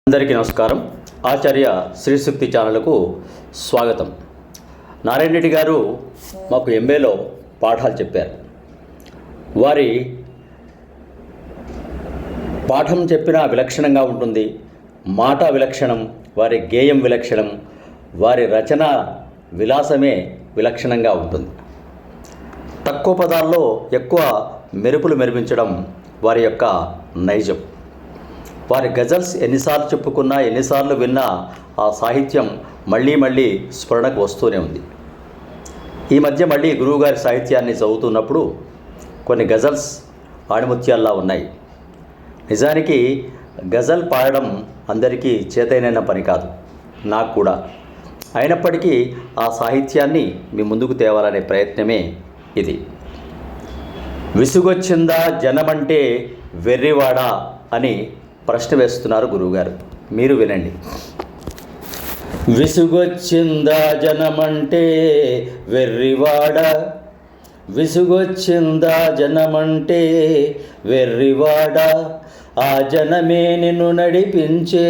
అందరికీ నమస్కారం. ఆచార్య శ్రీశక్తి ఛానల్కు స్వాగతం. నారాయణ రెడ్డి గారు మాకు ఎంఏలో పాఠాలు చెప్పారు. వారి పాఠం చెప్పిన విలక్షణంగా ఉంటుంది, మాట విలక్షణం, వారి గేయం విలక్షణం, వారి రచన విలాసమే విలక్షణంగా ఉంటుంది. తక్కువ పదాల్లో ఎక్కువ మెరుపులు మెరిపించడం వారి యొక్క నైజం. వారి గజల్స్ ఎన్నిసార్లు చెప్పుకున్నా, ఎన్నిసార్లు విన్నా ఆ సాహిత్యం మళ్ళీ మళ్ళీ స్ఫురణకు వస్తూనే ఉంది. ఈ మధ్య మళ్ళీ గురువుగారి సాహిత్యాన్ని చదువుతున్నప్పుడు కొన్ని గజల్స్ ఆణిముత్యాల్లా ఉన్నాయి. నిజానికి గజల్ పాడడం అందరికీ చేతైన పని కాదు, నాకు కూడా. అయినప్పటికీ ఆ సాహిత్యాన్ని మీ ముందుకు తేవాలనే ప్రయత్నమే ఇది. విసుగొచ్చిందా జనమంటే వెర్రివాడా అని ప్రశ్న వేస్తున్నారు గురువుగారు. మీరు వినండి. విసుగొచ్చిందా జనమంటే వెర్రివాడ, విసుగొచ్చిందా జనమంటే వెర్రివాడ, ఆ జనమే నిన్ను నడిపించే,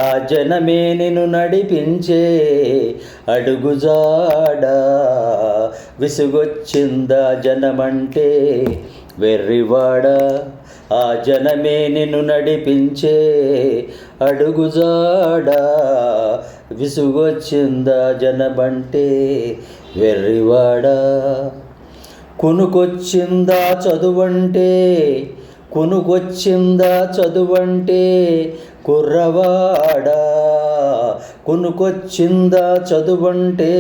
ఆ జనమే నిన్ను నడిపించే అడుగుజాడ. విసుగొచ్చిందా జనమంటే వెర్రివాడ, ఆ జనమే నిన్ను నడిపించే అడుగుజాడ. విసుగొచ్చిందా జనమంటే వెర్రివాడ. కునుకొచ్చిందా చదువంటే, కునుకొచ్చిందా చదువంటే కుర్రవాడ, కునుకొచ్చిందా చదువంటే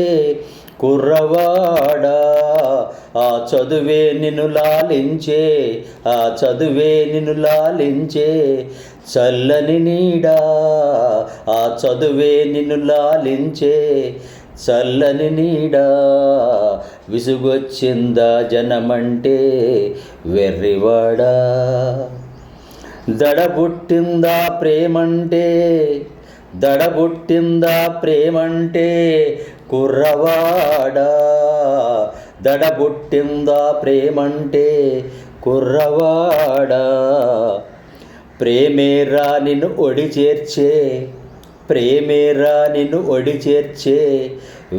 కుర్రవాడ, ఆ చదువే నిన్ను లాలించే, ఆ చదువే నిన్ను లాలించే చల్లని నీడా, ఆ చదువే నిన్ను లాలించే చల్లని నీడా. విసుగొచ్చిందా జనమంటే వెర్రివాడా. దడబుట్టిందా ప్రేమంటే, దడబుట్టిందా ప్రేమంటే కుర్రవాడా, దడబుట్టిందా ప్రేమంటే కుర్రవాడా. ప్రేమేరా నిన్ను ఒడి చేర్చే, ప్రేమేరా నిన్ను ఒడి చేర్చే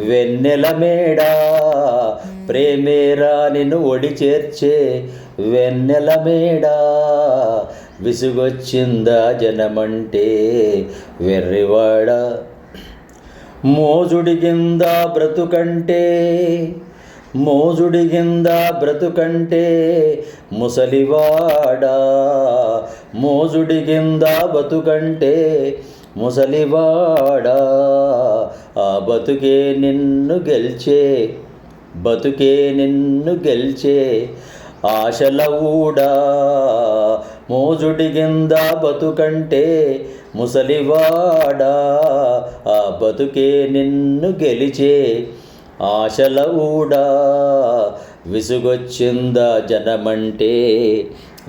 వెన్నెల మేడా, ప్రేమేరా నిన్ను ఒడి చేర్చే వెన్నెల మేడా. విసుగొచ్చిందా జనమంటే వెర్రివాడ. మోజుడిగిందా బ్రతుకంటే, మోజుడిగిందా బ్రతుకంటే ముసలివాడా, మోజుడిగిందా బతుకంటే ముసలివాడా. ఆ బతుకే నిన్ను గెల్చే, బతుకే నిన్ను గెల్చే ఆశల ఊడా. మోజుడిగిందా బతుకంటే ముసలివాడా, ఆ బతుకే నిన్ను గెలిచే ఆశల ఊడా. విసుగొచ్చిందా జనమంటే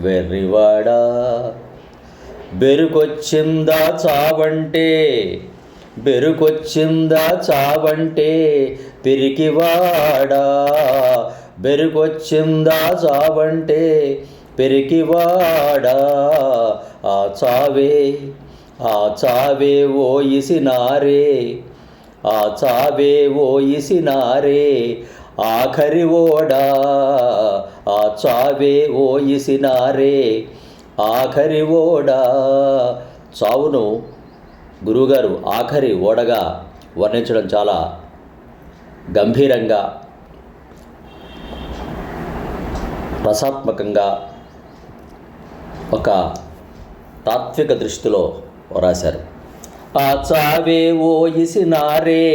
వెర్రివాడా. బెరుకొచ్చిందా చావంటే, బెరుకొచ్చిందా చావంటే పిరికివాడా, బెరుకొచ్చిందా చావంటే పిరికివాడా. ఆ చావే, ఆ చావే ఓయిసినారే, ఆ చావే ఓయిసినారే ఆఖరి ఓడా, ఆ చావే ఓయిసినారే ఆఖరి ఓడా. చావును గురువుగారు ఆఖరి ఓడగా వర్ణించడం చాలా గంభీరంగా, రసాత్మకంగా, ఒక తాత్విక దృష్టిలో రాశారు. ఆ చావే ఓయిసినారే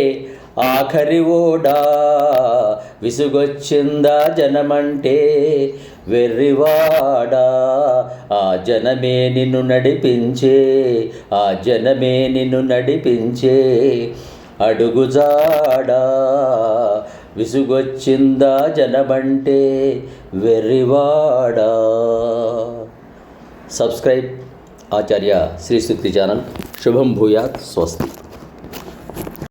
ఆఖరి ఓడా, విసుగొచ్చిందా జనమంటే వెర్రివాడా, ఆ జనమే నిన్ను నడిపించే, ఆ జనమే నిన్ను నడిపించే అడుగుజాడా. విసుగొచ్చిందా జనమంటే వెర్రివాడా. సబ్స్క్రైబ్ ఆచార్య శ్రీశక్తి ఛానల్. శుభం భూయాత్. స్వస్తి.